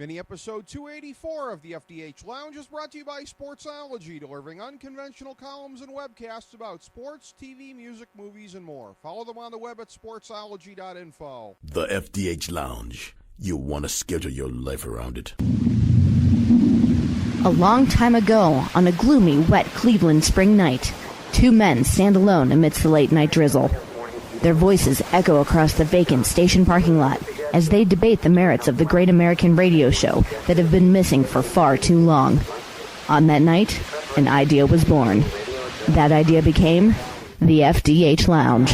Mini episode 284 of the FDH Lounge is brought to you by Sportsology, delivering unconventional columns and webcasts about sports, TV, music, movies, and more. Follow them on the web at sportsology.info. The FDH Lounge. You want to schedule your life around it. A long time ago, on a gloomy, wet Cleveland spring night, two men stand alone amidst the late-night drizzle. Their voices echo across the vacant station parking lot as they debate the merits of the great American radio show that have been missing for far too long. On that night, an idea was born. That idea became the FDH Lounge.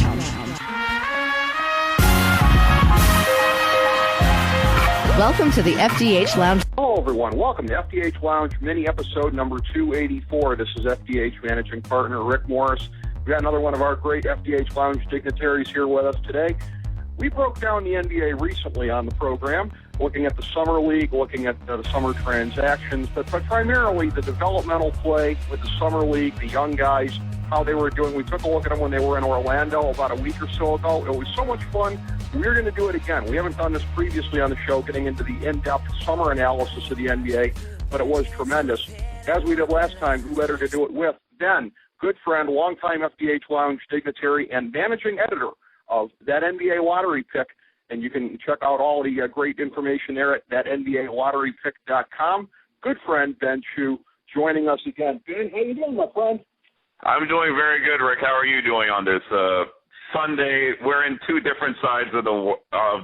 Welcome to the FDH Lounge. Hello, everyone. Welcome to FDH Lounge mini episode number 284. This is FDH Managing Partner Rick Morris. We've got another one of our great FDH Lounge dignitaries here with us today. We broke down the NBA recently on the program, looking at the Summer League, looking at the summer transactions, but primarily the developmental play with the Summer League, the young guys, how they were doing. We took a look at them when they were in Orlando about a week or so ago. It was so much fun. We're going to do it again. We haven't done this previously on the show, getting into the in-depth summer analysis of the NBA, but it was tremendous. As we did last time, who better to do it with than good friend, longtime FDH Lounge dignitary, and managing editor of that NBA lottery pick. And you can check out all the great information there at that NBALotteryPick.com. Good friend, Ben Chu, joining us again. Ben, how you doing, my friend? I'm doing very good, Rick. How are you doing on this Sunday? We're in two different sides of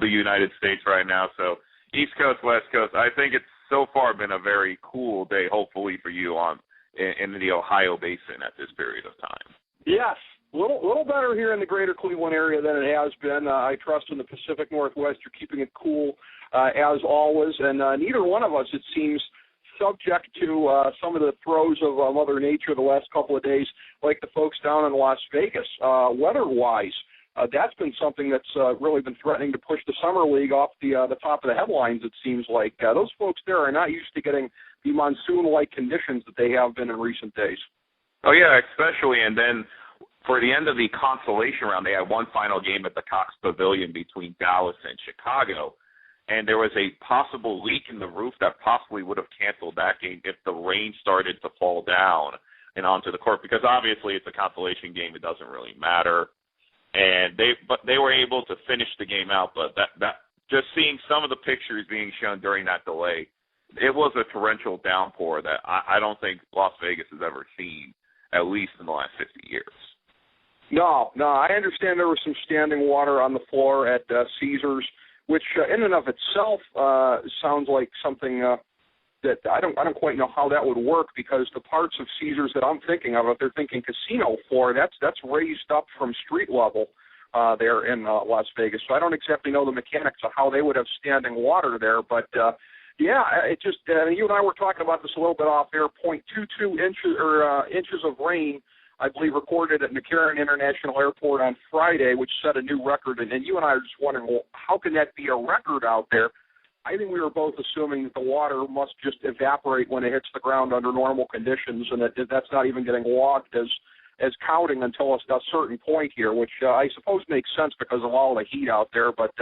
the United States right now, so East Coast, West Coast. I think it's so far been a very cool day, hopefully for you in the Ohio Basin at this period of time. Yes. A little better here in the greater Cleveland area than it has been. I trust in the Pacific Northwest you're keeping it cool as always. And neither one of us, it seems, subject to some of the throes of Mother Nature the last couple of days, like the folks down in Las Vegas. Weather-wise, that's been something that's really been threatening to push the Summer League off the top of the headlines, it seems like. Those folks there are not used to getting the monsoon-like conditions that they have been in recent days. Oh, yeah, especially. And then for the end of the consolation round, they had one final game at the Cox Pavilion between Dallas and Chicago, and there was a possible leak in the roof that possibly would have canceled that game if the rain started to fall down and onto the court, because obviously it's a consolation game. It doesn't really matter. And they were able to finish the game out, but that just seeing some of the pictures being shown during that delay, it was a torrential downpour that I don't think Las Vegas has ever seen, at least in the last 50 years. No, I understand there was some standing water on the floor at Caesars, which in and of itself sounds like something that I don't quite know how that would work, because the parts of Caesars that I'm thinking of, if they're thinking casino floor, that's raised up from street level there in Las Vegas. So I don't exactly know the mechanics of how they would have standing water there, but yeah, it just you and I were talking about this a little bit off air. 0.22 inches of rain, I believe, recorded at McCarran International Airport on Friday, which set a new record. And you and I are just wondering, well, how can that be a record out there? I think we were both assuming that the water must just evaporate when it hits the ground under normal conditions, and that's not even getting logged as counting until a certain point here, which I suppose makes sense because of all the heat out there. But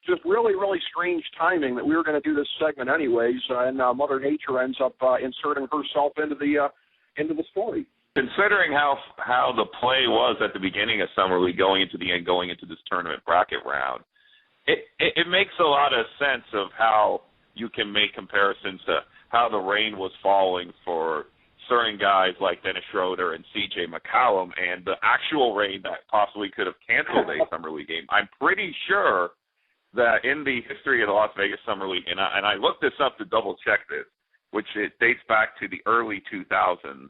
just really, really strange timing that we were going to do this segment anyways, and Mother Nature ends up inserting herself into the story. Considering how the play was at the beginning of Summer League, going into the end, going into this tournament bracket round, it makes a lot of sense of how you can make comparisons to how the rain was falling for certain guys like Dennis Schroeder and C.J. McCollum, and the actual rain that possibly could have canceled a Summer League game. I'm pretty sure that in the history of the Las Vegas Summer League, and I looked this up to double-check this, which it dates back to the early 2000s,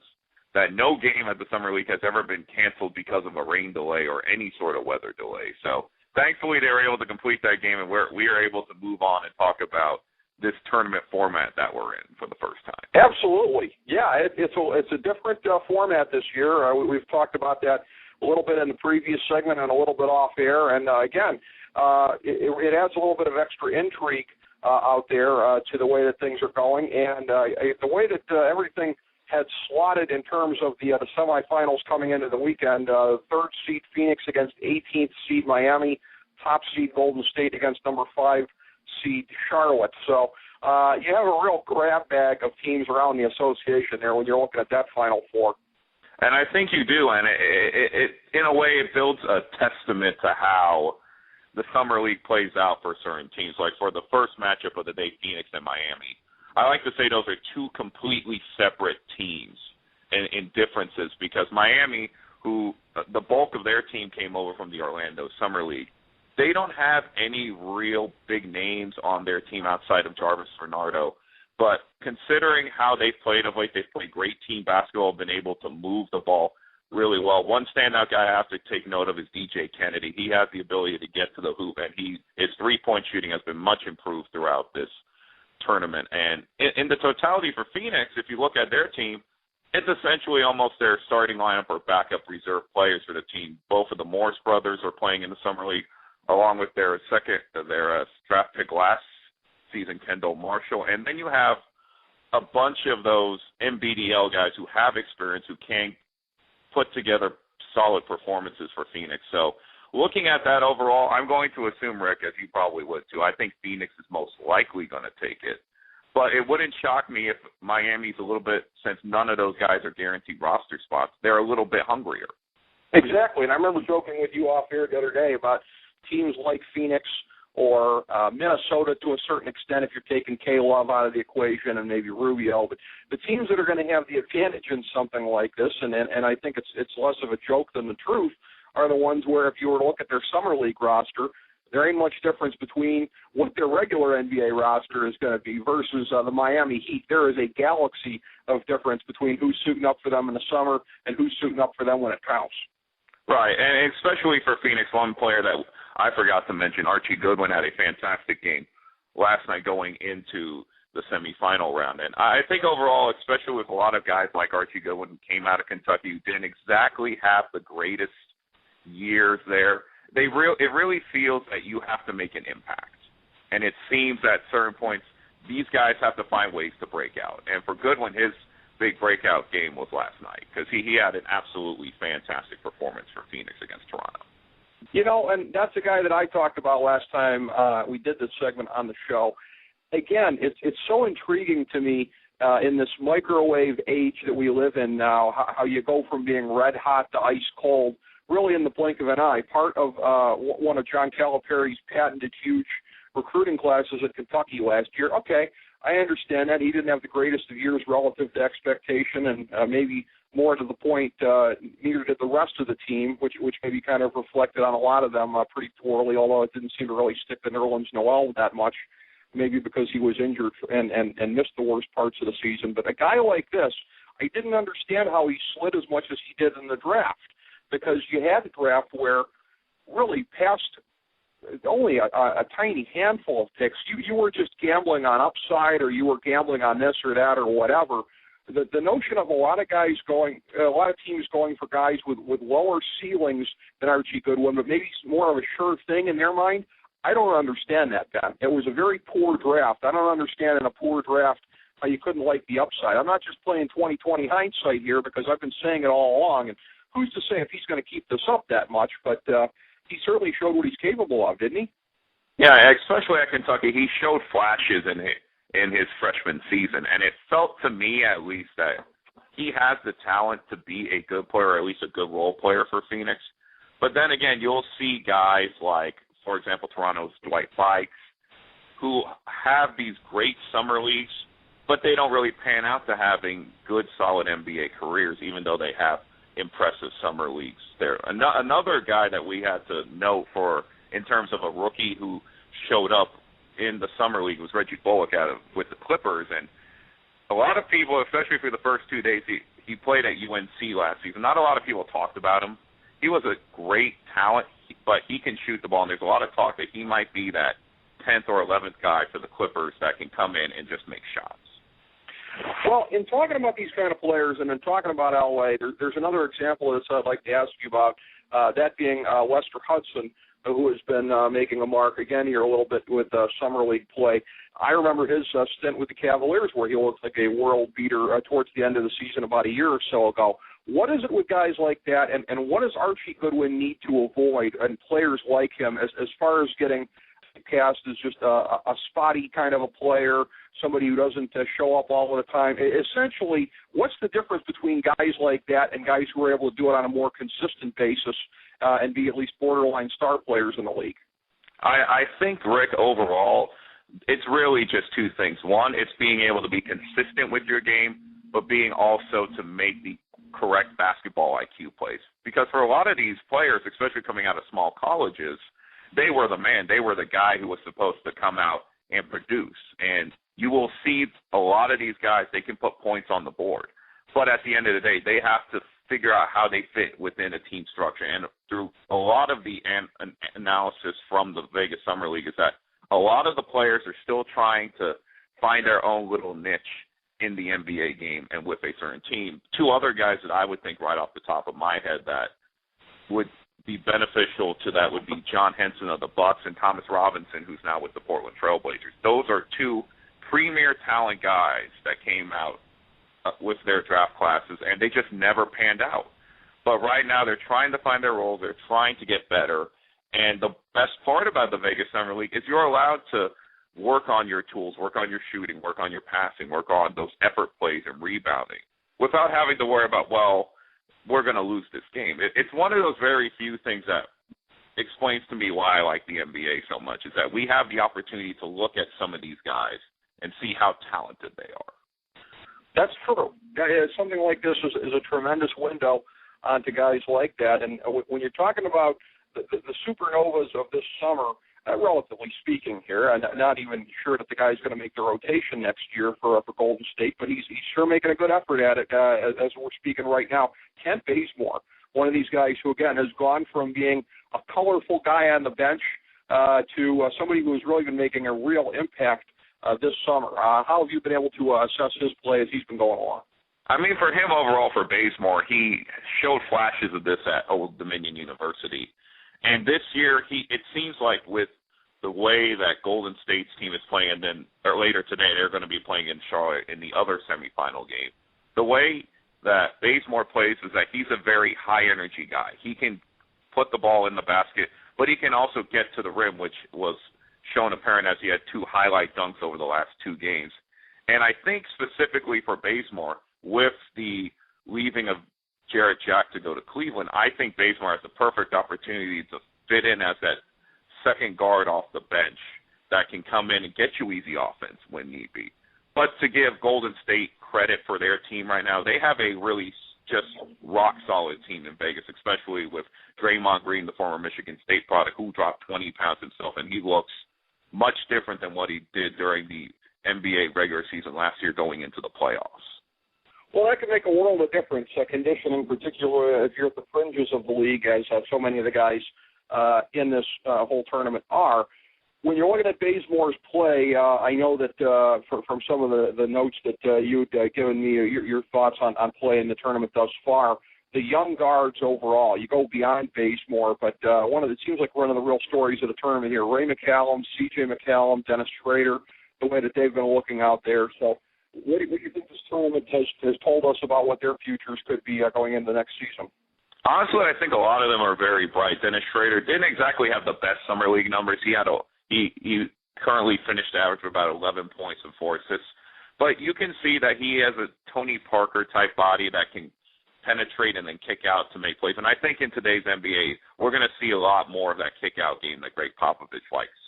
that no game at the Summer League has ever been canceled because of a rain delay or any sort of weather delay. So thankfully they were able to complete that game, and we are able to move on and talk about this tournament format that we're in for the first time. Absolutely. Yeah, it's a different format this year. We've talked about that a little bit in the previous segment and a little bit off air. And again, it adds a little bit of extra intrigue out there to the way that things are going. And the way that everything had slotted in terms of the semifinals coming into the weekend, third seed Phoenix against 18th seed Miami, top seed Golden State against number 5 seed Charlotte. So you have a real grab bag of teams around the association there when you're looking at that Final Four. And I think you do, and it in a way it builds a testament to how the Summer League plays out for certain teams. Like for the first matchup of the day, Phoenix and Miami, I like to say those are two completely separate teams in differences, because Miami, who the bulk of their team came over from the Orlando Summer League, they don't have any real big names on their team outside of Jarvis Bernardo. But considering how they've played of late, they've played great team basketball, been able to move the ball really well. One standout guy I have to take note of is DJ Kennedy. He has the ability to get to the hoop, and his three-point shooting has been much improved throughout this tournament. And in the totality for Phoenix, if you look at their team, it's essentially almost their starting lineup or backup reserve players for the team. Both of the Morris brothers are playing in the Summer League, along with their draft pick last season, Kendall Marshall. And then you have a bunch of those NBDL guys who have experience, who can put together solid performances for Phoenix. So looking at that overall, I'm going to assume, Rick, as you probably would too, I think Phoenix is most likely going to take it. But it wouldn't shock me if Miami's a little bit, since none of those guys are guaranteed roster spots, they're a little bit hungrier. Exactly, and I remember joking with you off air the other day about teams like Phoenix or Minnesota to a certain extent if you're taking K-Love out of the equation and maybe Rubio. But the teams that are going to have the advantage in something like this, and I think it's less of a joke than the truth, are the ones where if you were to look at their Summer League roster, there ain't much difference between what their regular NBA roster is going to be versus the Miami Heat. There is a galaxy of difference between who's suiting up for them in the summer and who's suiting up for them when it counts. Right, and especially for Phoenix, one player that I forgot to mention, Archie Goodwin, had a fantastic game last night going into the semifinal round. And I think overall, especially with a lot of guys like Archie Goodwin who came out of Kentucky who didn't exactly have the greatest years there, it really feels that you have to make an impact. And it seems at certain points these guys have to find ways to break out. And for Goodwin, his big breakout game was last night because he had an absolutely fantastic performance for Phoenix against Toronto. You know, and that's a guy that I talked about last time we did this segment on the show. Again, it's so intriguing to me in this microwave age that we live in now, how you go from being red hot to ice cold, really in the blink of an eye. Part of one of John Calipari's patented huge recruiting classes at Kentucky last year. Okay, I understand that. He didn't have the greatest of years relative to expectation, and maybe more to the point, neither did the rest of the team, which maybe kind of reflected on a lot of them pretty poorly, although it didn't seem to really stick to Nerlens Noel that much, maybe because he was injured and missed the worst parts of the season. But a guy like this, I didn't understand how he slid as much as he did in the draft, because you had a draft where really past only a tiny handful of picks, you were just gambling on upside, or you were gambling on this or that or whatever. The notion of a lot of teams going for guys with lower ceilings than Archie Goodwin, but maybe more of a sure thing in their mind, I don't understand that, Ben. It was a very poor draft. I don't understand in a poor draft how you couldn't like the upside. I'm not just playing 20/20 hindsight here, because I've been saying it all along, and who's to say if he's going to keep this up that much, but he certainly showed what he's capable of, didn't he? Yeah, especially at Kentucky. He showed flashes in his freshman season, and it felt to me at least that he has the talent to be a good player, or at least a good role player for Phoenix. But then again, you'll see guys like, for example, Toronto's Dwight Bikes, who have these great summer leagues, but they don't really pan out to having good, solid NBA careers, even though they have impressive summer leagues there. Another guy that we had to note in terms of a rookie who showed up in the summer league was Reggie Bullock with the Clippers, and a lot of people, especially for the first 2 days, he played at UNC last season. Not a lot of people talked about him. He was a great talent, but he can shoot the ball, and there's a lot of talk that he might be that 10th or 11th guy for the Clippers that can come in and just make shots. Well, in talking about these kind of players and in talking about L.A., there's another example of this I'd like to ask you about, that being Lester Hudson, who has been making a mark again here a little bit with summer league play. I remember his stint with the Cavaliers where he looked like a world beater towards the end of the season about a year or so ago. What is it with guys like that, and what does Archie Goodwin need to avoid and players like him as far as getting cast as just a spotty kind of a player, somebody who doesn't show up all the time. Essentially, what's the difference between guys like that and guys who are able to do it on a more consistent basis and be at least borderline star players in the league? I think, Rick, overall, it's really just two things. One, it's being able to be consistent with your game, but being also to make the correct basketball IQ plays. Because for a lot of these players, especially coming out of small colleges, they were the man. They were the guy who was supposed to come out and produce. And you will see a lot of these guys, they can put points on the board. But at the end of the day, they have to figure out how they fit within a team structure. And through a lot of the analysis from the Vegas Summer League is that a lot of the players are still trying to find their own little niche in the NBA game and with a certain team. Two other guys that I would think right off the top of my head that would be beneficial to that would be John Henson of the Bucks and Thomas Robinson, who's now with the Portland Trail Blazers. Those are two premier talent guys that came out with their draft classes, and they just never panned out. But right now they're trying to find their roles. They're trying to get better. And the best part about the Vegas Summer League is you're allowed to work on your tools, work on your shooting, work on your passing, work on those effort plays and rebounding without having to worry about, well, we're going to lose this game. It's one of those very few things that explains to me why I like the NBA so much, is that we have the opportunity to look at some of these guys and see how talented they are. That's true. Something like this is a tremendous window onto guys like that. And when you're talking about the supernovas of this summer, relatively speaking here, I'm not even sure that the guy's going to make the rotation next year for Golden State, but he's sure making a good effort at it as we're speaking right now. Kent Bazemore, one of these guys who, again, has gone from being a colorful guy on the bench to somebody who's really been making a real impact this summer. How have you been able to assess his play as he's been going along? I mean, for him overall, for Bazemore, he showed flashes of this at Old Dominion University. And this year, it seems like with the way that Golden State's team is playing, and then or later today they're going to be playing in Charlotte in the other semifinal game, the way that Bazemore plays is that he's a very high-energy guy. He can put the ball in the basket, but he can also get to the rim, which was shown apparent as he had 2 highlight dunks over the last 2 games. And I think specifically for Bazemore, with the leaving of Jarrett Jack to go to Cleveland, I think Bazemore has the perfect opportunity to fit in as that second guard off the bench that can come in and get you easy offense when need be. But to give Golden State credit for their team right now, they have a really just rock-solid team in Vegas, especially with Draymond Green, the former Michigan State product, who dropped 20 pounds himself, and he looks much different than what he did during the NBA regular season last year going into the playoffs. Well, that can make a world of difference, conditioning, particularly if you're at the fringes of the league, as so many of the guys in this whole tournament are. When you're looking at Bazemore's play, I know that from some of the notes that you'd given me, your thoughts on play in the tournament thus far, the young guards overall, you go beyond Bazemore, but it seems like one of the real stories of the tournament here, Ray McCallum, C.J. McCallum, Dennis Schrader, the way that they've been looking out there. So what do you think this tournament has told us about what their futures could be going into the next season? Honestly, I think a lot of them are very bright. Dennis Schrader didn't exactly have the best summer league numbers. He currently finished average of about 11 points and 4 assists. But you can see that he has a Tony Parker-type body that can penetrate and then kick out to make plays. And I think in today's NBA, we're going to see a lot more of that kick-out game that Greg Popovich likes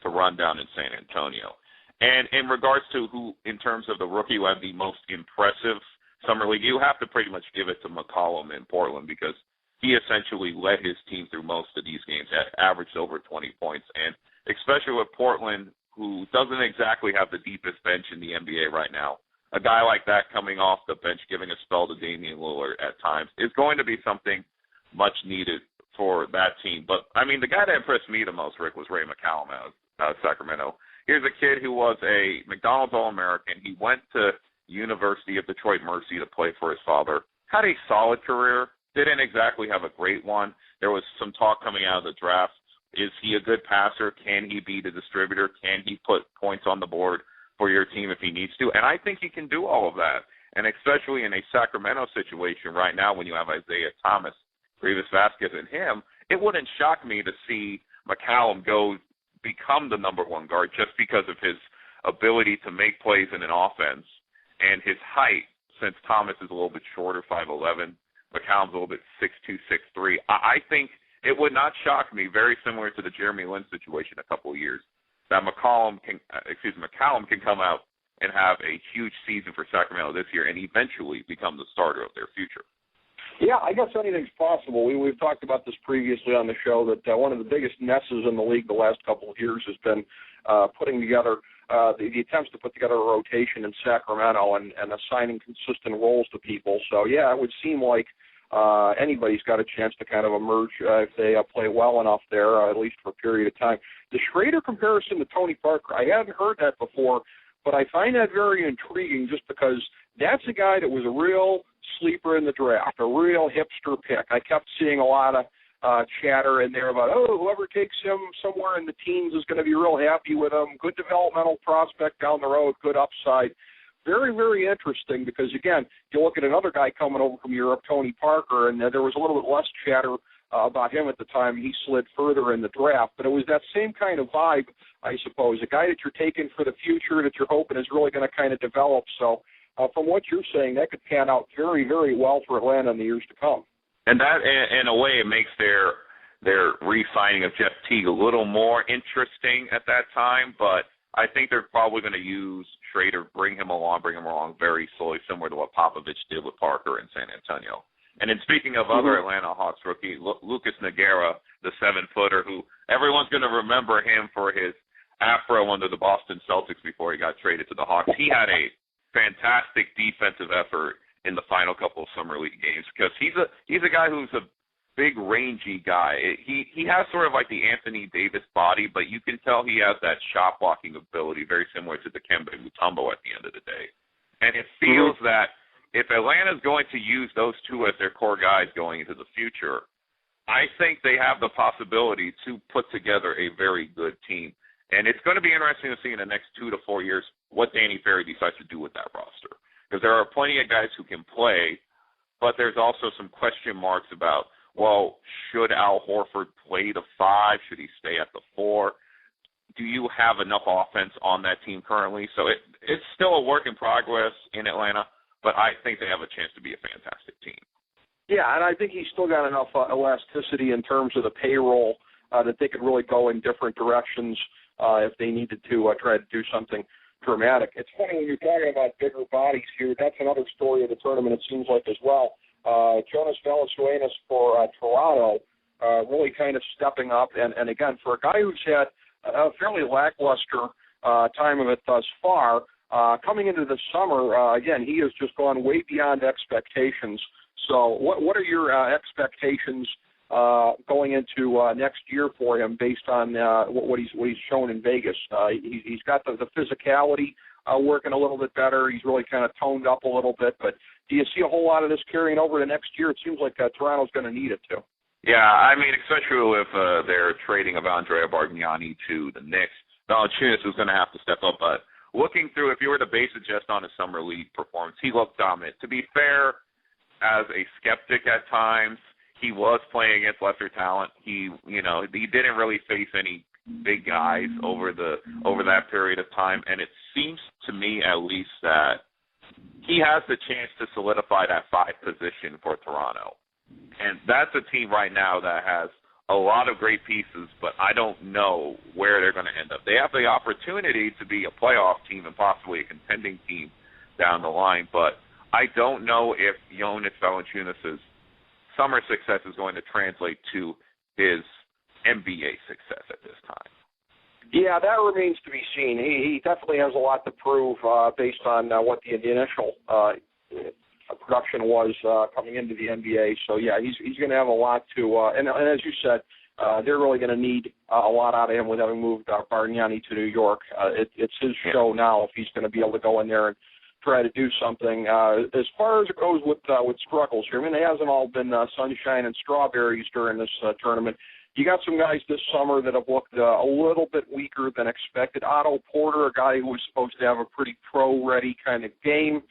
to run down in San Antonio. And in regards to who, in terms of the rookie who had the most impressive summer league, you have to pretty much give it to McCollum in Portland because he essentially led his team through most of these games, averaged over 20 points. And especially with Portland, who doesn't exactly have the deepest bench in the NBA right now, a guy like that coming off the bench, giving a spell to Damian Lillard at times, is going to be something much needed for that team. But, I mean, the guy that impressed me the most, Rick, was Ray McCallum out of Sacramento. Here's a kid who was a McDonald's All-American. He went to University of Detroit Mercy to play for his father. Had a solid career. Didn't exactly have a great one. There was some talk coming out of the draft. Is he a good passer? Can he be the distributor? Can he put points on the board for your team if he needs to? And I think he can do all of that. And especially in a Sacramento situation right now when you have Isaiah Thomas, Rivas Vasquez, and him, it wouldn't shock me to see McCallum go become the number one guard just because of his ability to make plays in an offense and his height, since Thomas is a little bit shorter, 5'11", McCallum's a little bit 6'2", 6'3". I think it would not shock me, very similar to the Jeremy Lin situation a couple of years, that McCallum can come out and have a huge season for Sacramento this year and eventually become the starter of their future. Yeah, I guess anything's possible. We've talked about this previously on the show that one of the biggest messes in the league the last couple of years has been putting together the attempts to put together a rotation in Sacramento and assigning consistent roles to people. So, yeah, it would seem like anybody's got a chance to kind of emerge if they play well enough there, at least for a period of time. The Schrader comparison to Tony Parker, I hadn't heard that before, but I find that very intriguing just because that's a guy that was a real sleeper in the draft, a real hipster pick. I kept seeing a lot of chatter in there about, whoever takes him somewhere in the teens is going to be real happy with him. Good developmental prospect down the road, good upside. Very, very interesting because, again, you look at another guy coming over from Europe, Tony Parker, and there was a little bit less chatter about him at the time. He slid further in the draft, but it was that same kind of vibe, I suppose, a guy that you're taking for the future that you're hoping is really going to kind of develop. So from what you're saying, that could pan out very, very well for Atlanta in the years to come. And that, in a way, it makes their re-signing of Jeff Teague a little more interesting at that time, but I think they're probably going to use Schrader, bring him along very slowly, similar to what Popovich did with Parker in San Antonio. And then speaking of other Atlanta Hawks rookie, Lucas Nogueira, the 7-footer, who everyone's going to remember him for his afro under the Boston Celtics before he got traded to the Hawks. He had a fantastic defensive effort in the final couple of summer league games because he's a guy who's a big, rangy guy. He has sort of like the Anthony Davis body, but you can tell he has that shot blocking ability, very similar to Dikembe Mutombo at the end of the day. And it feels that if Atlanta's going to use those two as their core guys going into the future, I think they have the possibility to put together a very good team. And it's going to be interesting to see in the next 2 to 4 years what Danny Ferry decides to do with that roster. Because there are plenty of guys who can play, but there's also some question marks about, well, should Al Horford play the 5? Should he stay at the 4? Do you have enough offense on that team currently? So it's still a work in progress in Atlanta, but I think they have a chance to be a fantastic team. Yeah, and I think he's still got enough elasticity in terms of the payroll that they could really go in different directions if they needed to try to do something dramatic. It's funny when you're talking about bigger bodies here. That's another story of the tournament, it seems like, as well. Jonas Valanciunas for Toronto really kind of stepping up. And again, for a guy who's had a fairly lackluster time of it thus far, coming into the summer, again, he has just gone way beyond expectations. So what are your expectations going into next year for him based on what he's shown in Vegas? He's got the physicality working a little bit better. He's really kind of toned up a little bit. But do you see a whole lot of this carrying over to next year? It seems like Toronto's going to need it too. Yeah, I mean, especially if they're trading of Andrea Bargnani to the Knicks, Valanciunas is going to have to step up. But looking through, if you were to base it just on his summer league performance, he looked dominant. To be fair, as a skeptic at times, he was playing against lesser talent. He didn't really face any big guys over that period of time, and it seems to me at least that he has the chance to solidify that 5 position for Toronto. And that's a team right now that has a lot of great pieces, but I don't know where they're going to end up. They have the opportunity to be a playoff team and possibly a contending team down the line, but I don't know if Jonas Valanciunas' summer success is going to translate to his NBA success at this time. Yeah, that remains to be seen. He definitely has a lot to prove based on what the initial production was coming into the NBA. So, yeah, he's going to have a lot to and as you said, they're really going to need a lot out of him with having moved Bargnani to New York. It's his show now if he's going to be able to go in there and try to do something. As far as it goes with struggles here, I mean, it hasn't all been sunshine and strawberries during this tournament. You got some guys this summer that have looked a little bit weaker than expected. Otto Porter, a guy who was supposed to have a pretty pro-ready kind of game,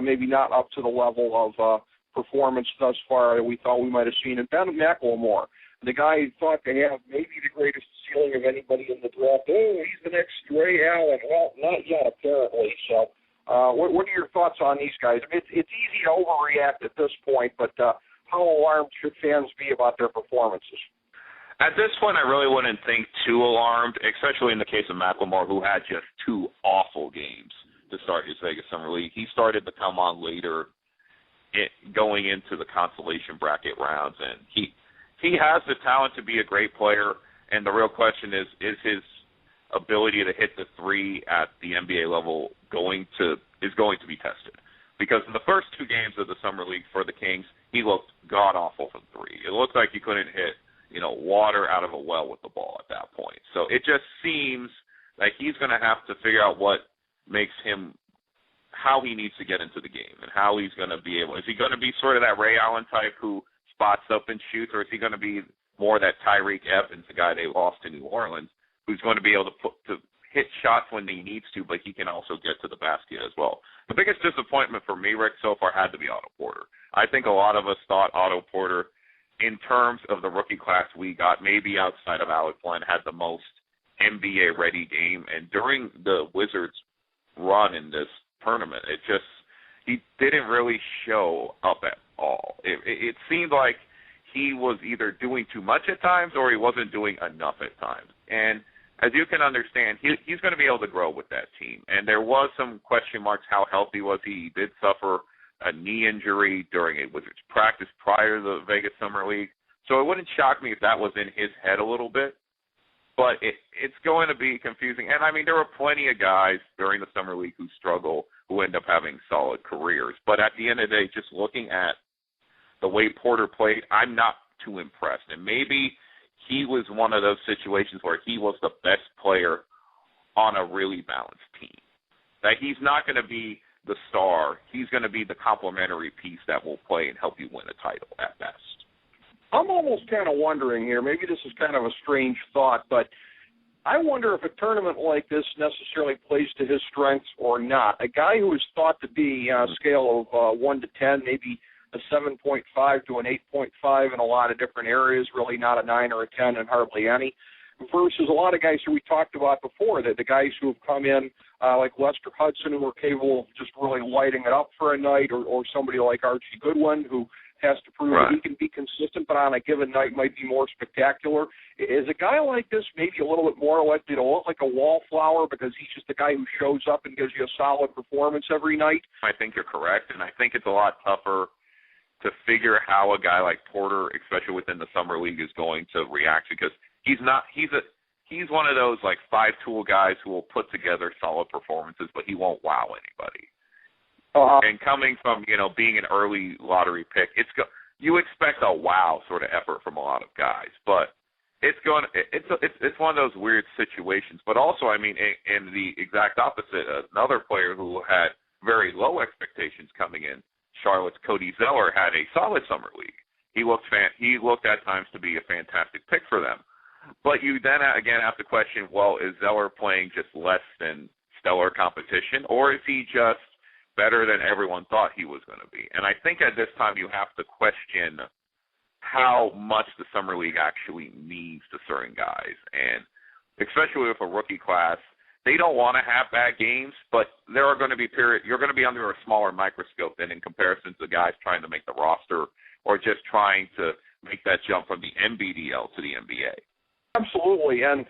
maybe not up to the level of performance thus far that we thought we might have seen. And Ben McLemore, the guy thought to have maybe the greatest ceiling of anybody in the draft. Oh, he's the next Ray Allen. Well, not yet, apparently. So what are your thoughts on these guys? I mean, it's easy to overreact at this point, but how alarmed should fans be about their performances? At this point, I really wouldn't think too alarmed, especially in the case of McLemore, who had just 2 awful games to start his Vegas Summer League. He started to come on later going into the consolation bracket rounds, and he has the talent to be a great player, and the real question is his ability to hit the 3 at the NBA level going to be tested. Because in the first 2 games of the Summer League for the Kings, he looked god-awful from 3. It looked like he couldn't hit water out of a well with the ball at that point. So it just seems like he's going to have to figure out what makes him, how he needs to get into the game and how he's going to be able. Is he going to be sort of that Ray Allen type who spots up and shoots, or is he going to be more that Tyreek Evans, the guy they lost to New Orleans, who's going to be able to hit shots when he needs to, but he can also get to the basket as well. The biggest disappointment for me, Rick, so far had to be Otto Porter. I think a lot of us thought Otto Porter, in terms of the rookie class we got, maybe outside of Alec Glenn, had the most NBA-ready game. And during the Wizards' run in this tournament, he didn't really show up at all. It seemed like he was either doing too much at times or he wasn't doing enough at times. And as you can understand, he's going to be able to grow with that team. And there was some question marks, how healthy was he? He did suffer a knee injury during a Wizards practice prior to the Vegas Summer League. So it wouldn't shock me if that was in his head a little bit. But it's going to be confusing. And, I mean, there were plenty of guys during the Summer League who struggle, who end up having solid careers. But at the end of the day, just looking at the way Porter played, I'm not too impressed. And maybe he was one of those situations where he was the best player on a really balanced team. That he's not going to be the star. He's going to be the complementary piece that will play and help you win a title at best. I'm almost kind of wondering here, maybe this is kind of a strange thought, but I wonder if a tournament like this necessarily plays to his strengths or not. A guy who is thought to be on a scale of 1 to 10, maybe a 7.5 to an 8.5 in a lot of different areas, really not a 9 or a 10 and hardly any, versus a lot of guys who we talked about before, the guys who have come in like Lester Hudson, who are capable of just really lighting it up for a night, or somebody like Archie Goodwin, who has to prove that he can be consistent, but on a given night might be more spectacular. Is a guy like this maybe a little bit more likely to look like a wallflower because he's just a guy who shows up and gives you a solid performance every night? I think you're correct, and I think it's a lot tougher to figure how a guy like Porter, especially within the Summer League, is going to react, because he's one of those like 5-tool guys who will put together solid performances, but he won't wow anybody. And coming from, being an early lottery pick, you expect a wow sort of effort from a lot of guys, but it's one of those weird situations. But also, I mean, in the exact opposite, another player who had very low expectations coming in, Charlotte's Cody Zeller, had a solid Summer League. He looked at times to be a fantastic pick for them. But you then again have to question, well, is Zeller playing just less than stellar competition, or is he just better than everyone thought he was going to be? And I think at this time you have to question how much the Summer League actually means to certain guys. And especially with a rookie class, they don't want to have bad games, but there are going to be you're going to be under a smaller microscope than in comparison to guys trying to make the roster or just trying to make that jump from the NBDL to the NBA. Absolutely. And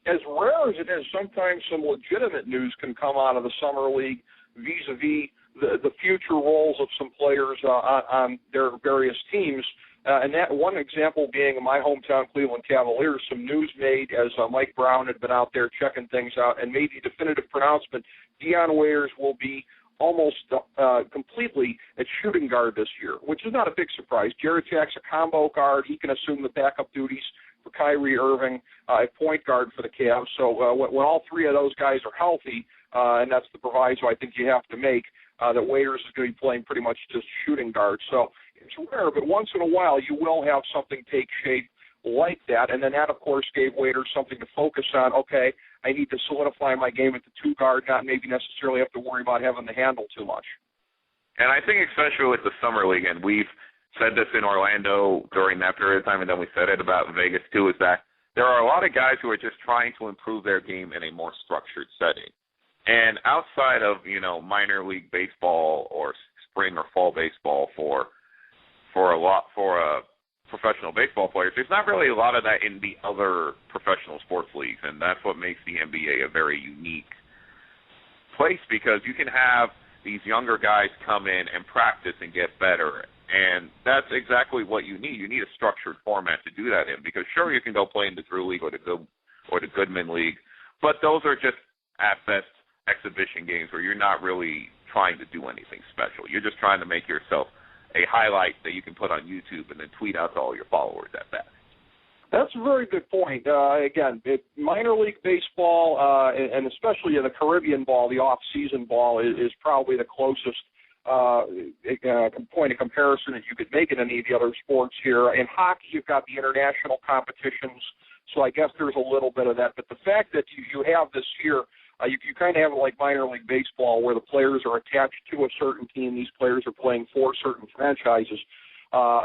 as rare as it is, sometimes some legitimate news can come out of the Summer League vis-a-vis the future roles of some players on their various teams. And that one example being in my hometown, Cleveland Cavaliers, some news made as Mike Brown had been out there checking things out and made the definitive pronouncement, Dion Waiters will be almost completely at shooting guard this year, which is not a big surprise. Jarrett Jack's a combo guard. He can assume the backup duties for Kyrie Irving, at point guard for the Cavs. So when all three of those guys are healthy, and that's the proviso I think you have to make, that Waiters is going to be playing pretty much just shooting guard. So it's rare, but once in a while you will have something take shape like that, and then that, of course, gave Waiters something to focus on. Okay, I need to solidify my game at the 2 guard, not maybe necessarily have to worry about having the handle too much. And I think especially with the Summer League, and we've said this in Orlando during that period of time, and then we said it about Vegas too, is that there are a lot of guys who are just trying to improve their game in a more structured setting. And outside of, minor league baseball or spring or fall baseball for professional baseball players, there's not really a lot of that in the other professional sports leagues, and that's what makes the NBA a very unique place, because you can have these younger guys come in and practice and get better, and that's exactly what you need. You need a structured format to do that in, because sure, you can go play in the Drew League or the Goodman League, but those are just at best exhibition games where you're not really trying to do anything special. You're just trying to make yourself a highlight that you can put on YouTube and then tweet out to all your followers at best. That's a very good point. Again, minor league baseball, and especially in the Caribbean ball, the off-season ball is probably the closest point of comparison that you could make in any of the other sports here. In hockey, you've got the international competitions, so I guess there's a little bit of that. But the fact that you have this here, you kind of have it like minor league baseball, where the players are attached to a certain team. These players are playing for certain franchises.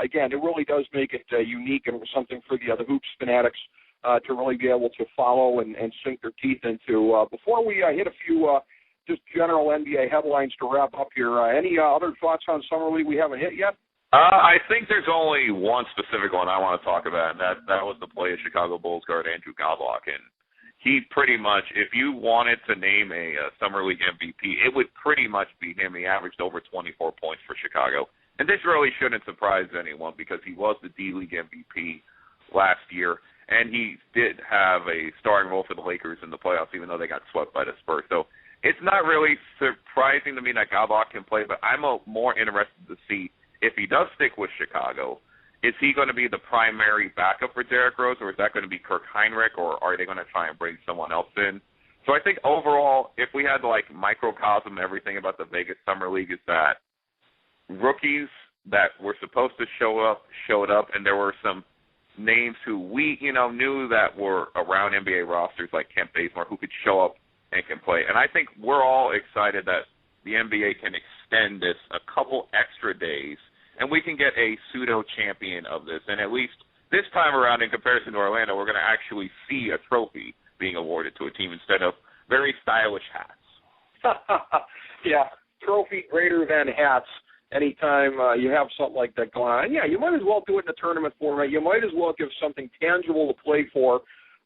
Again, it really does make it unique and something for the hoops fanatics to really be able to follow and sink their teeth into. Before we hit a few just general NBA headlines to wrap up here, any other thoughts on Summer League we haven't hit yet? I think there's only one specific one I want to talk about, and that was the play of Chicago Bulls guard Andrew Godlock. And he pretty much, if you wanted to name a Summer League MVP, it would pretty much be him. He averaged over 24 points for Chicago. And this really shouldn't surprise anyone, because he was the D-League MVP last year, and he did have a starring role for the Lakers in the playoffs, even though they got swept by the Spurs. So it's not really surprising to me that Godlock can play, but I'm more interested to see if he does stick with Chicago. Is he going to be the primary backup for Derrick Rose, or is that going to be Kirk Heinrich, or are they going to try and bring someone else in? So I think overall, if we had to microcosm everything about the Vegas Summer League, is that rookies that were supposed to show up showed up, and there were some names who we knew that were around NBA rosters like Kent Bazemore who could show up and can play. And I think we're all excited that the NBA can extend this a couple extra days, and we can get a pseudo-champion of this. And at least this time around, in comparison to Orlando, we're going to actually see a trophy being awarded to a team instead of very stylish hats. Yeah, trophy greater than hats. Anytime you have something like that going on. And yeah, you might as well do it in a tournament format. You might as well give something tangible to play for,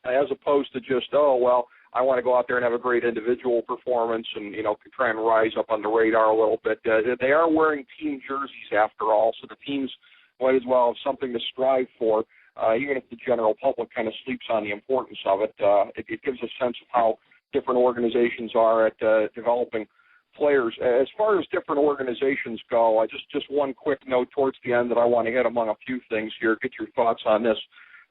as opposed to just, I want to go out there and have a great individual performance and, try and rise up on the radar a little bit. They are wearing team jerseys after all, so the teams might as well have something to strive for, even if the general public kind of sleeps on the importance of it. It gives a sense of how different organizations are at developing players. As far as different organizations go, just one quick note towards the end that I want to hit among a few things here. Get your thoughts on this.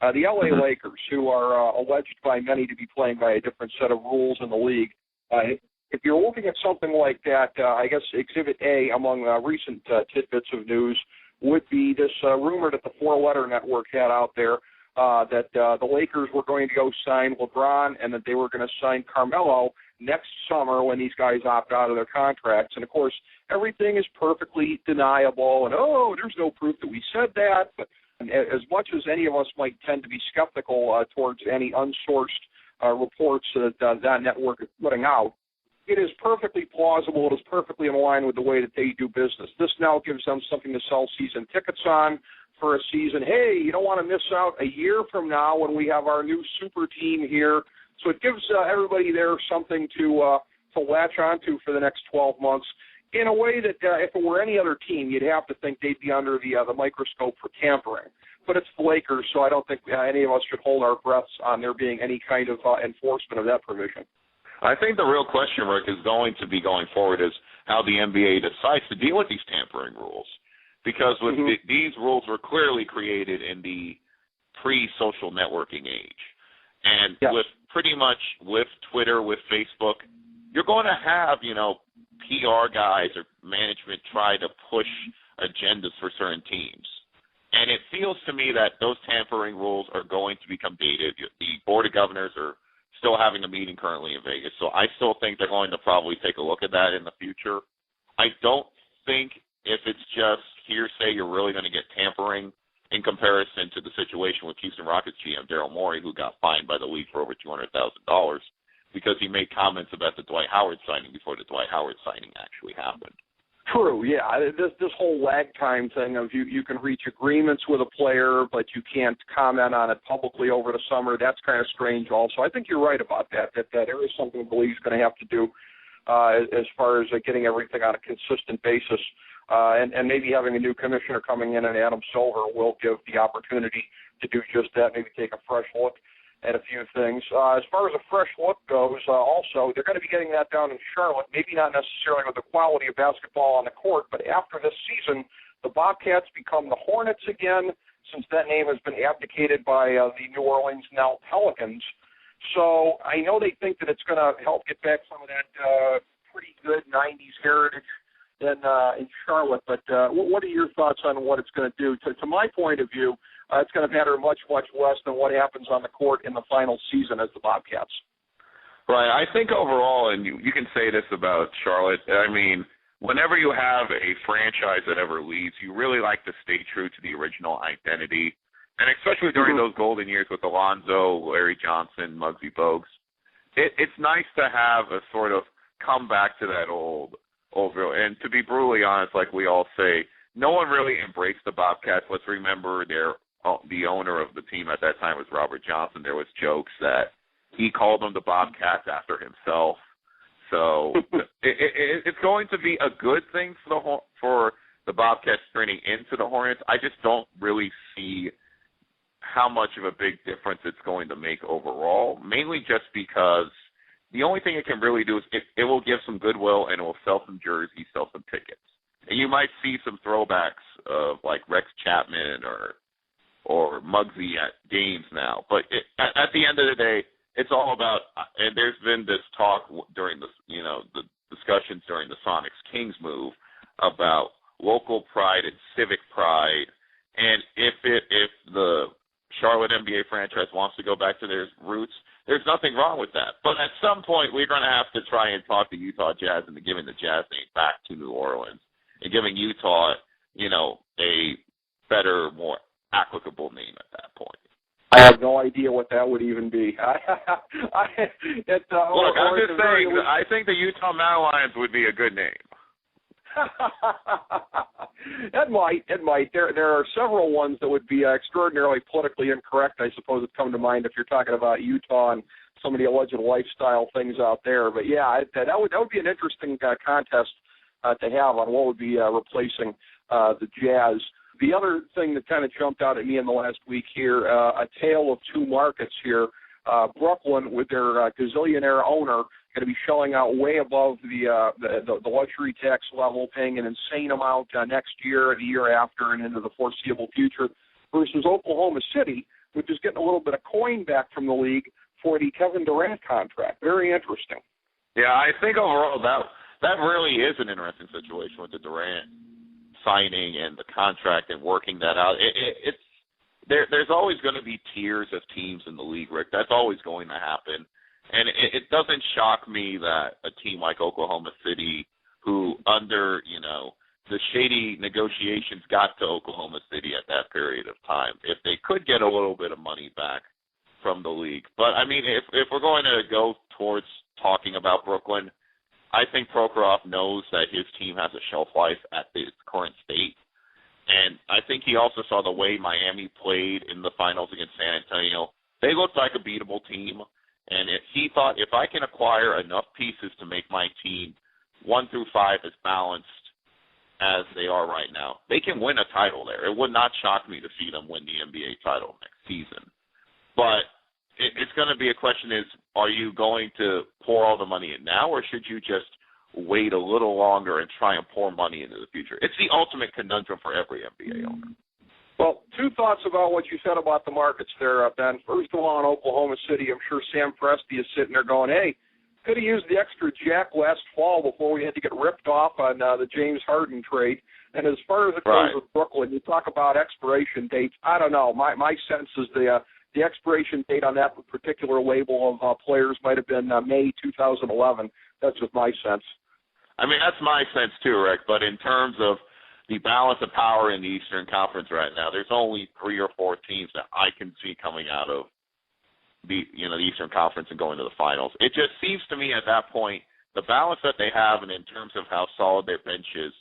The L.A. Lakers, who are alleged by many to be playing by a different set of rules in the league, if you're looking at something like that, I guess Exhibit A among recent tidbits of news would be this rumor that the four-letter network had out there that the Lakers were going to go sign LeBron and that they were going to sign Carmelo next summer when these guys opt out of their contracts. And, of course, everything is perfectly deniable. And, there's no proof that we said that. But as much as any of us might tend to be skeptical towards any unsourced reports that that network is putting out, it is perfectly plausible. It is perfectly in line with the way that they do business. This now gives them something to sell season tickets on for a season. Hey, you don't want to miss out a year from now when we have our new super team here. So it gives everybody there something to latch onto for the next 12 months in a way that if it were any other team, you'd have to think they'd be under the microscope for tampering. But it's the Lakers, so I don't think any of us should hold our breaths on there being any kind of enforcement of that provision. I think the real question, Rick, is going to be going forward is how the NBA decides to deal with these tampering rules. Because these rules were clearly created in the pre-social networking age. And with Twitter, with Facebook, you're going to have, PR guys or management try to push agendas for certain teams. And it feels to me that those tampering rules are going to become dated. The Board of Governors are still having a meeting currently in Vegas, so I still think they're going to probably take a look at that in the future. I don't think if it's just hearsay, you're really going to get tampering in comparison to the situation with Houston Rockets GM Daryl Morey, who got fined by the league for over $200,000 because he made comments about the Dwight Howard signing before the Dwight Howard signing actually happened. True, yeah. This whole lag time thing of you can reach agreements with a player, but you can't comment on it publicly over the summer, that's kind of strange also. I think you're right about that there is something the league's going to have to do as far as getting everything on a consistent basis. And maybe having a new commissioner coming in, and Adam Silver will give the opportunity to do just that, maybe take a fresh look at a few things. As far as a fresh look goes, also, they're going to be getting that down in Charlotte, maybe not necessarily with the quality of basketball on the court, but after this season, the Bobcats become the Hornets again, since that name has been abdicated by the New Orleans, now Pelicans. So I know they think that it's going to help get back some of that pretty good 90s heritage in Charlotte, but what are your thoughts on what it's going to do? To my point of view, it's going to matter much, much less than what happens on the court in the final season as the Bobcats. Right. I think overall, and you can say this about Charlotte, I mean, whenever you have a franchise that ever leaves, you really like to stay true to the original identity, and especially during those golden years with Alonzo, Larry Johnson, Muggsy Bogues. It's nice to have a sort of come back to that old, and to be brutally honest, like we all say, no one really embraced the Bobcats. Let's remember the owner of the team at that time was Robert Johnson. There was jokes that he called them the Bobcats after himself. So it's going to be a good thing for the Bobcats turning into the Hornets. I just don't really see how much of a big difference it's going to make overall, mainly just because the only thing it can really do is it will give some goodwill and it will sell some jerseys, sell some tickets. And you might see some throwbacks of like Rex Chapman or Muggsy at games now. But at the end of the day, it's all about, and there's been this talk during the discussions during the Sonics Kings move about local pride and civic pride. And if the Charlotte NBA franchise wants to go back to their roots, there's nothing wrong with that. But at some point, we're going to have to try and talk the Utah Jazz into giving the Jazz name back to New Orleans and giving Utah, a better, more applicable name at that point. I have no idea what that would even be. Look, I'm just saying, I think the Utah Mountain Lions would be a good name. It might. There are several ones that would be extraordinarily politically incorrect, I suppose, that come to mind if you're talking about Utah and some of the alleged lifestyle things out there. But yeah, that would be an interesting contest to have on what would be replacing the Jazz. The other thing that kind of jumped out at me in the last week here, a tale of two markets here. Brooklyn, with their gazillionaire owner, going to be shelling out way above the luxury tax level, paying an insane amount next year, the year after, and into the foreseeable future, versus Oklahoma City, which is getting a little bit of coin back from the league for the Kevin Durant contract. Very interesting. Yeah, I think overall that really is an interesting situation with the Durant signing and the contract and working that out. There's always going to be tiers of teams in the league, Rick. That's always going to happen. And it doesn't shock me that a team like Oklahoma City, who under, the shady negotiations got to Oklahoma City at that period of time, if they could get a little bit of money back from the league. But, I mean, if we're going to go towards talking about Brooklyn, I think Prokhorov knows that his team has a shelf life at its current state. And I think he also saw the way Miami played in the finals against San Antonio. They looked like a beatable team. And he thought, if I can acquire enough pieces to make my team 1 through 5 as balanced as they are right now, they can win a title there. It would not shock me to see them win the NBA title next season. But it's going to be a question is, are you going to pour all the money in now, or should you just wait a little longer and try and pour money into the future? It's the ultimate conundrum for every NBA owner. Well, two thoughts about what you said about the markets there, Ben. First of all, in Oklahoma City, I'm sure Sam Presti is sitting there going, hey, could have used the extra jack last fall before we had to get ripped off on the James Harden trade. And as far as it goes with Brooklyn, you talk about expiration dates. I don't know. My sense is the expiration date on that particular label of players might have been May 2011. That's just my sense. I mean, that's my sense too, Rick. But in terms of the balance of power in the Eastern Conference right now, there's only 3 or 4 teams that I can see coming out of the Eastern Conference and going to the finals. It just seems to me at that point, the balance that they have, and in terms of how solid their bench is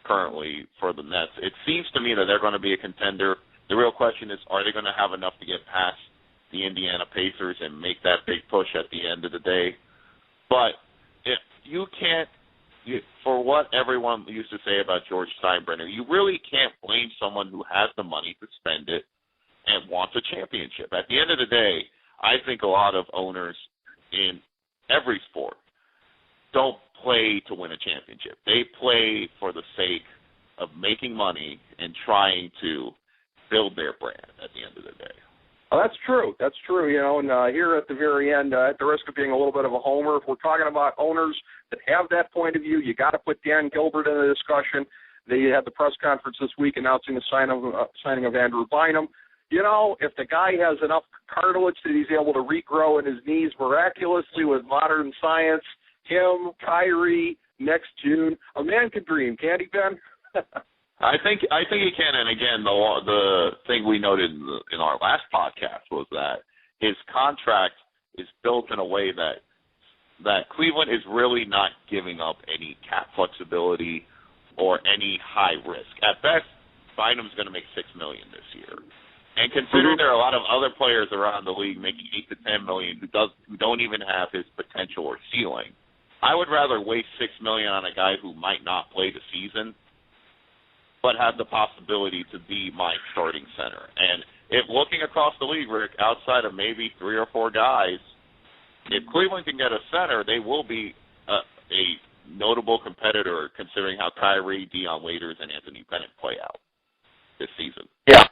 currently for the Nets, it seems to me that they're going to be a contender. The real question is, are they going to have enough to get past the Indiana Pacers and make that big push at the end of the day? But if you can't, for what everyone used to say about George Steinbrenner, you really can't blame someone who has the money to spend it and wants a championship. At the end of the day, I think a lot of owners in every sport don't play to win a championship. They play for the sake of making money and trying to build their brand at the end of the day. Oh, that's true. That's true. And here at the very end, at the risk of being a little bit of a homer, if we're talking about owners that have that point of view, you got to put Dan Gilbert in the discussion. They had the press conference this week announcing the signing of Andrew Bynum. If the guy has enough cartilage that he's able to regrow in his knees miraculously with modern science, him, Kyrie, next June, a man can dream, can't he, Ben? I think he can, and again, the thing we noted in our last podcast was that his contract is built in a way that Cleveland is really not giving up any cap flexibility or any high risk. At best, Bynum's going to make $6 million this year, and considering there are a lot of other players around the league making $8 to $10 million who don't even have his potential or ceiling, I would rather waste $6 million on a guy who might not play the season, but have the possibility to be my starting center. And if looking across the league, Rick, outside of maybe 3 or 4 guys, if Cleveland can get a center, they will be a notable competitor considering how Kyrie, Deion Waiters, and Anthony Bennett play out this season. Yeah.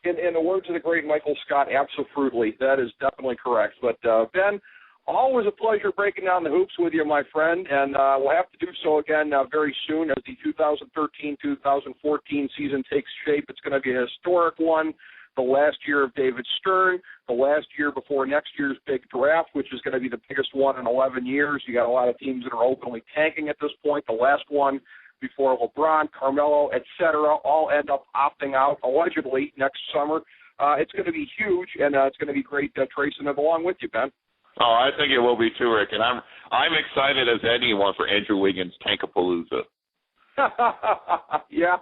In the words of the great Michael Scott, absolutely. That is definitely correct. But, Ben, always a pleasure breaking down the hoops with you, my friend, and we'll have to do so again very soon as the 2013-2014 season takes shape. It's going to be a historic one, the last year of David Stern, the last year before next year's big draft, which is going to be the biggest one in 11 years. You got a lot of teams that are openly tanking at this point. The last one before LeBron, Carmelo, et cetera, all end up opting out allegedly next summer. It's going to be huge, and it's going to be great tracing it along with you, Ben. Oh, I think it will be too, Rick, and I'm excited as anyone for Andrew Wiggins' Tankapalooza. Yeah,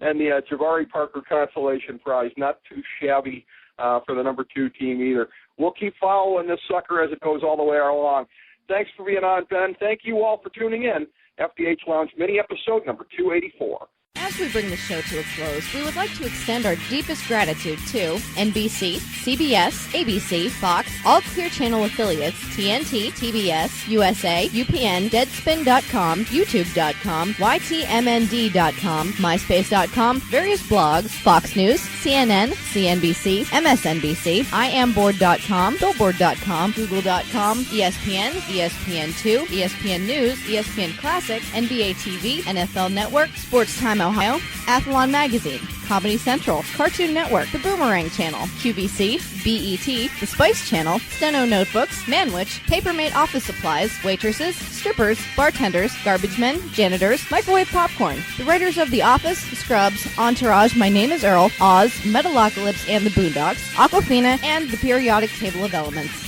and the Jabari Parker Consolation Prize, not too shabby for the number 2 team either. We'll keep following this sucker as it goes all the way along. Thanks for being on, Ben. Thank you all for tuning in. FDH Lounge mini episode number 284. As we bring the show to a close, we would like to extend our deepest gratitude to NBC, CBS, ABC, Fox, all Clear Channel affiliates, TNT, TBS, USA, UPN, Deadspin.com, YouTube.com, YTMND.com, MySpace.com, various blogs, Fox News, CNN, CNBC, MSNBC, IamBoard.com, Billboard.com, Google.com, ESPN, ESPN2, ESPN News, ESPN Classic, NBA TV, NFL Network, Sports Time Ohio, Athlon Magazine, Comedy Central, Cartoon Network, The Boomerang Channel, QVC, BET, The Spice Channel, Steno Notebooks, Manwich, Papermate Office Supplies, Waitresses, Strippers, Bartenders, Garbage Men, Janitors, Microwave Popcorn, the writers of The Office, Scrubs, Entourage, My Name is Earl, Oz, Metalocalypse and the Boondocks, Aquafina, and The Periodic Table of Elements.